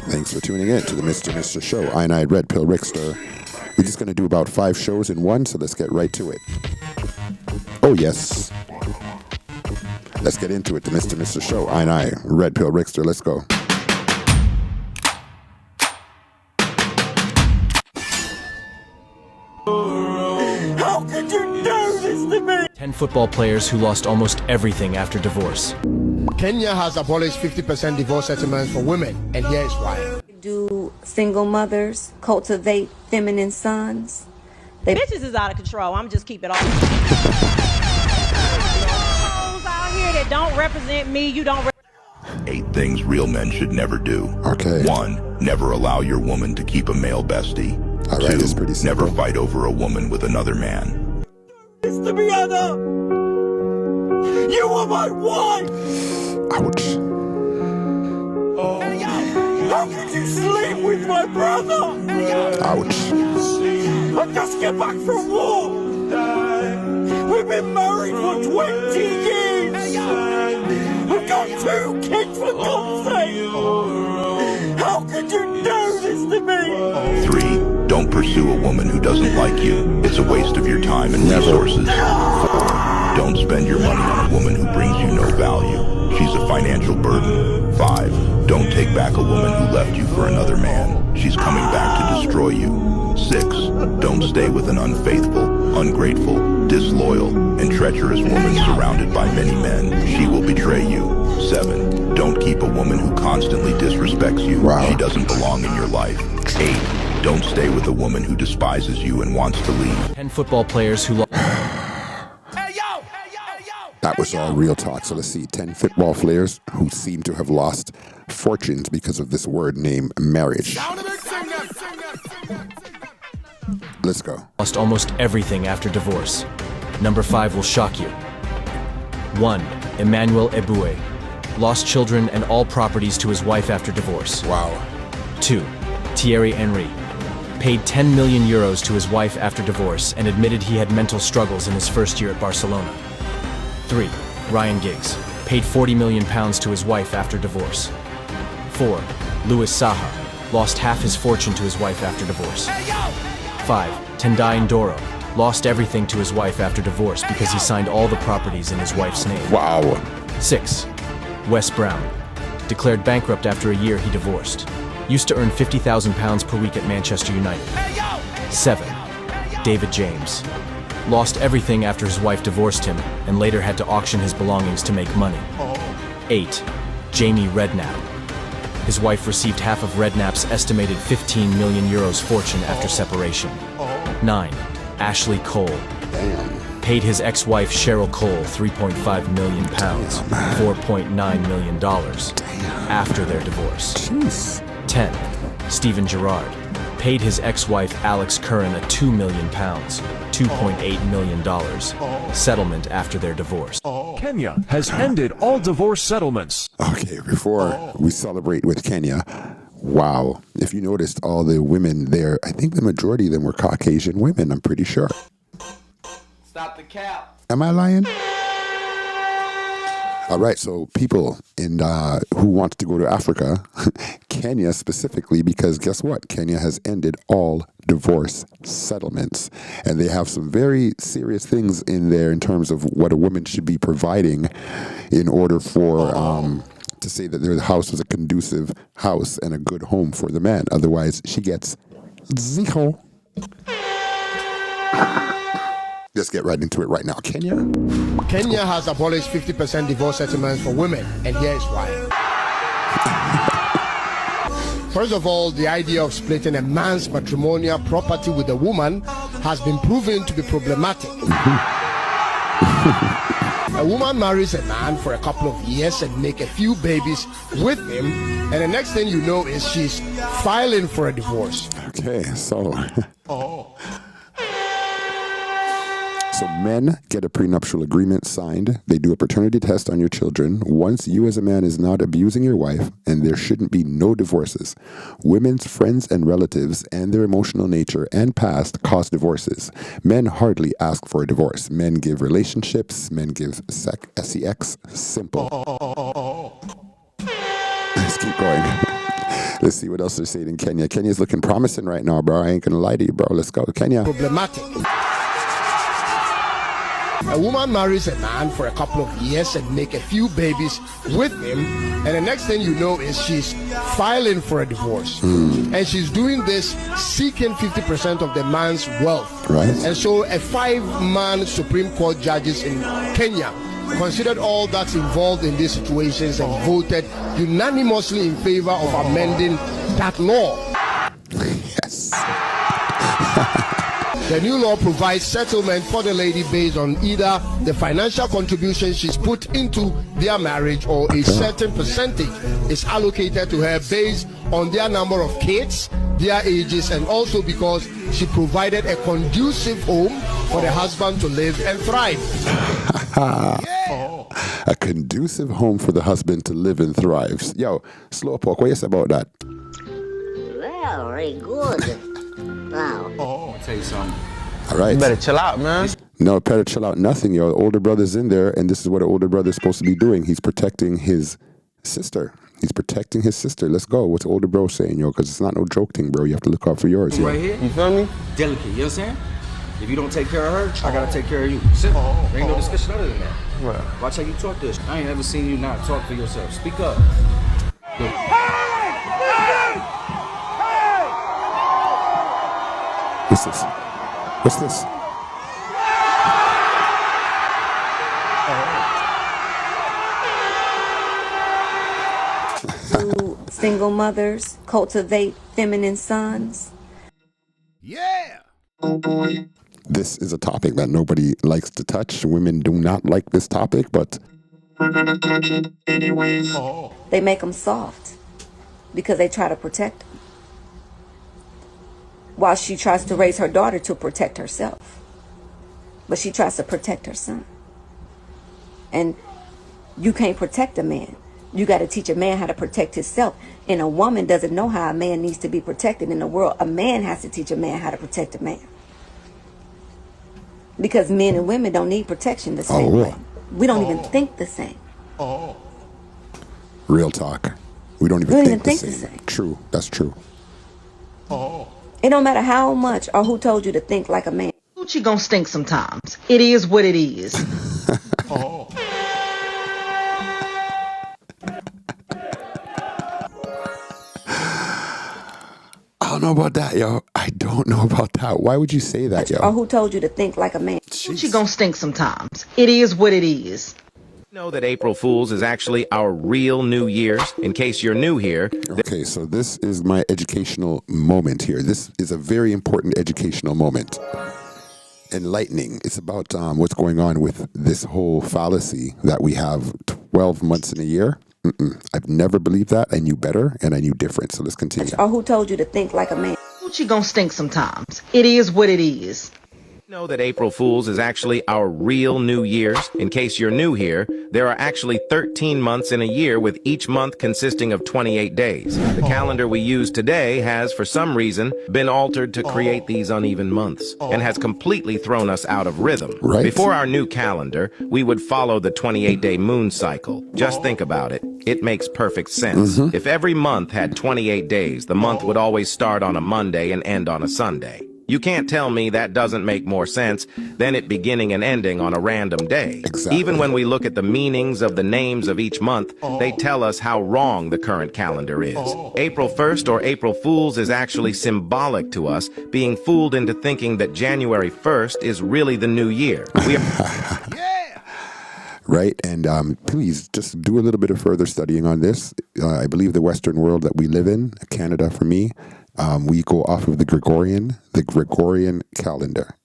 Thanks for tuning in to the Mr. Show. I redpillrixter. We're just going to do about 5 shows in one, so let's get right to it. Oh, yes. Let's get into it, the Mr. Show. I redpillrixter. Let's go. How could you do this to me? 10 football players who lost almost everything after divorce. Kenya has abolished 50% divorce settlements for women, and here is why. Do single mothers cultivate feminine sons? Bitches is out of control. I'm just keep it all. Those out here that don't represent me, you don't. 8 things real men should never do. Okay. 1. Never allow your woman to keep a male bestie. All right, 2. it's pretty simple. Never fight over a woman with another man. It's to be Anna. You are my wife. Ouch. How could you sleep with my brother? Ouch. I just get back from war. We've been married for 20 years. We've got 2 kids, for God's sake. How could you do this to me? 3. Don't pursue a woman who doesn't like you. It's a waste of your time and resources. 4. Don't spend your money on a woman who brings you no value. She's a financial burden. 5. Don't take back a woman who left you for another man. She's coming back to destroy you. 6. Don't stay with an unfaithful, ungrateful, disloyal, and treacherous woman surrounded by many men. She will betray you. 7. Don't keep a woman who constantly disrespects you. Wow. She doesn't belong in your life. 8. Don't stay with a woman who despises you and wants to leave. 10 football players who lost. That was all real talk. So let's see. 10 football players who seem to have lost fortunes because of this word named marriage. Let's go. Lost almost everything after divorce. Number 5 will shock you. 1. Emmanuel Eboué. Lost children and all properties to his wife after divorce. Wow. 2. Thierry Henry. Paid 10 million euros to his wife after divorce and admitted he had mental struggles in his first year at Barcelona. 3. Ryan Giggs. Paid 40 million pounds to his wife after divorce. 4. Louis Saha. Lost half his fortune to his wife after divorce. 5. Tendai Ndoro. Lost everything to his wife after divorce because he signed all the properties in his wife's name. Wow. 6. Wes Brown. Declared bankrupt after a year he divorced. Used to earn £50,000 per week at Manchester United. 7. David James. Lost everything after his wife divorced him and later had to auction his belongings to make money. 8. Jamie Redknapp. His wife received half of Redknapp's estimated 15 million euros fortune after separation. 9. Ashley Cole. Damn. Paid his ex-wife Cheryl Cole £3.5 million, $4.9 million after their divorce. Jeez. 10. Stephen Gerrard. Paid his ex-wife Alex Curran a £2 million, $2.8 million settlement after their divorce. Kenya has ended all divorce settlements. Okay, before we celebrate with Kenya, wow. If you noticed all the women there, I think the majority of them were Caucasian women, I'm pretty sure. Stop the cap. Am I lying? All right, so people in who want to go to Africa, Kenya specifically, because guess what? Kenya has ended all divorce settlements. And they have some very serious things in there in terms of what a woman should be providing in order for to say that their house was a conducive house and a good home for the man. Otherwise, she gets zero. Let's get right into it right now. Kenya Has abolished 50% divorce settlements for women, and here is why. First of all, the idea of splitting a man's matrimonial property with a woman has been proven to be problematic. A woman marries a man for a couple of years and make a few babies with him, and the next thing you know is she's filing for a divorce. Okay, so So men get a prenuptial agreement signed. They do a paternity test on your children. Once you as a man is not abusing your wife, and there shouldn't be no divorces. Women's friends and relatives and their emotional nature and past cause divorces. Men hardly ask for a divorce. Men give relationships. Men give sex. Simple. Let's keep going. Let's see what else they're saying in Kenya. Kenya's looking promising right now, bro. I ain't gonna lie to you, bro. Let's go, Kenya. Problematic. A woman marries a man for a couple of years and make a few babies with him, and the next thing you know is she's filing for a divorce. And she's doing this seeking 50% of the man's wealth. Right. And so a 5-man Supreme Court judges in Kenya considered all that's involved in these situations and voted unanimously in favor of amending that law. Yes. The new law provides settlement for the lady based on either the financial contribution she's put into their marriage or a certain percentage is allocated to her based on their number of kids, their ages, and also because she provided a conducive home for the husband to live and thrive. A conducive home for the husband to live and thrive. Yo, Slowpoke, what you say about that? Very good. Wow. I'll tell you something. All right. You better chill out, man. No, better chill out. Nothing, yo. Older brother's in there, and this is what an older brother's supposed to be doing. He's protecting his sister. He's protecting his sister. Let's go. What's older bro saying, yo? Because it's not no joke thing, bro. You have to look out for yours, yo. Right here, you feel me? Delicate, you know what I'm saying? If you don't take care of her, I gotta take care of you. Simple. There ain't no discussion other than that. Right. Watch how you talk to us. I ain't ever seen you not talk for yourself. Speak up. What's this? What's this? Do single mothers cultivate feminine sons? Yeah! This is a topic that nobody likes to touch. Women do not like this topic, but we're gonna touch it anyways. They make them soft because they try to protect them, while she tries to raise her daughter to protect herself. But she tries to protect her son. And you can't protect a man. You got to teach a man how to protect himself. And a woman doesn't know how a man needs to be protected in the world. A man has to teach a man how to protect a man. Because men and women don't need protection the same way. We don't even think the same. Real talk. We don't even think the same. True. That's true. It don't matter how much or who told you to think like a man. Gucci gonna stink sometimes. It is what it is. I don't know about that, yo. I don't know about that. Why would you say that, yo? Or who told you to think like a man? Gucci gonna stink sometimes. It is what it is. Know that April Fool's is actually our real New Year's. In case you're new here. Okay, so this is my educational moment here. This is a very important educational moment. Enlightening. It's about what's going on with this whole fallacy that we have 12 months in a year. I've never believed that. I knew better and I knew different. So let's continue. Or who told you to think like a man? Gucci gonna stink sometimes. It is what it is. Know that April Fool's is actually our real New Year's. In case you're new here, there are actually 13 months in a year, with each month consisting of 28 days. The calendar we use today has, for some reason, been altered to create these uneven months and has completely thrown us out of rhythm. Right. Before our new calendar, we would follow the 28-day moon cycle. Just think about it. It makes perfect sense. If every month had 28 days, the month would always start on a Monday and end on a Sunday. You can't tell me that doesn't make more sense than it beginning and ending on a random day. Exactly. Even when we look at the meanings of the names of each month, they tell us how wrong the current calendar is. April 1st or April Fool's is actually symbolic to us, being fooled into thinking that January 1st is really the new year. Right, and please just do a little bit of further studying on this. I believe the Western world that we live in, Canada for me, we go off of the Gregorian calendar.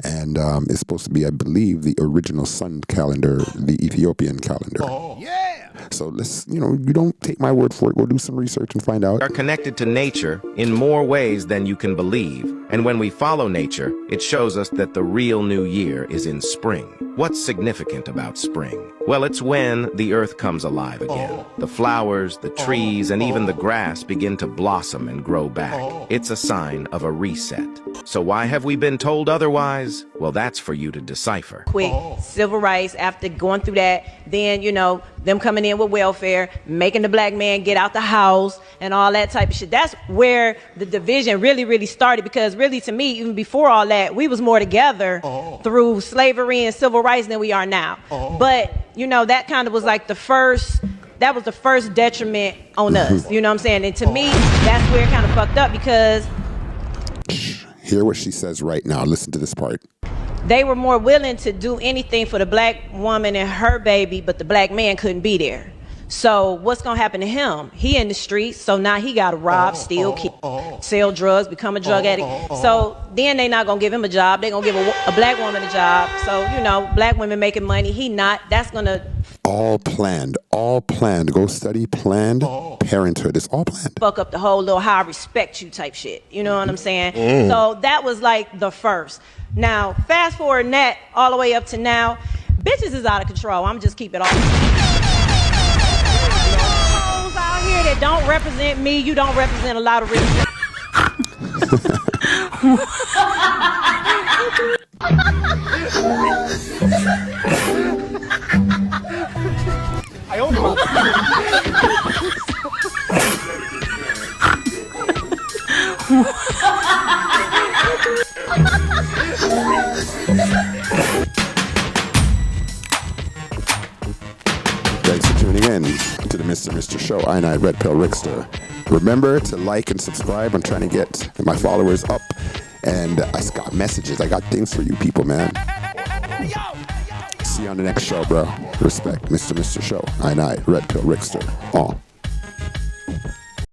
And it's supposed to be, I believe, the original sun calendar, the Ethiopian calendar. So let's, you don't take my word for it. Go do some research and find out. Are connected to nature in more ways than you can believe. And when we follow nature, it shows us that the real new year is in spring. What's significant about spring? Well, it's when the earth comes alive again. The flowers, the trees, and even the grass begin to blossom and grow back. It's a sign of a reset. So why have we been told otherwise? Well, that's for you to decipher. Quick civil rights after going through that, then, them coming in with welfare, making the black man get out the house and all that type of shit. That's where the division really, really started, because really to me, even before all that, we was more together through slavery and civil rights than we are now. But, you know, that kind of was like the first detriment on us, you know what I'm saying? And to me, that's where it kind of fucked up, because hear what she says right now. Listen to this part. they were more willing to do anything for the black woman and her baby, but the black man couldn't be there. So what's gonna happen to him? He in the streets, so now he gotta rob, steal, kill, sell drugs, become a drug addict. So then they not gonna give him a job. They gonna give a black woman a job. So, you know, black women making money, he not. That's gonna... All planned. Go study Planned Parenthood. It's all planned. Fuck up the whole little how I respect you type shit. You know what I'm saying? So that was like the first. Now, fast forward that all the way up to now, bitches is out of control. I'm just keep it all. Out here that don't represent me, you don't represent a lot of real. Thanks for tuning in to the Mr. Show. I redpillrixter. Remember to like and subscribe. I'm trying to get my followers up, and I got messages. I got things for you people, man. See you on the next show, bro. Respect, Mr. Show. I redpillrixter.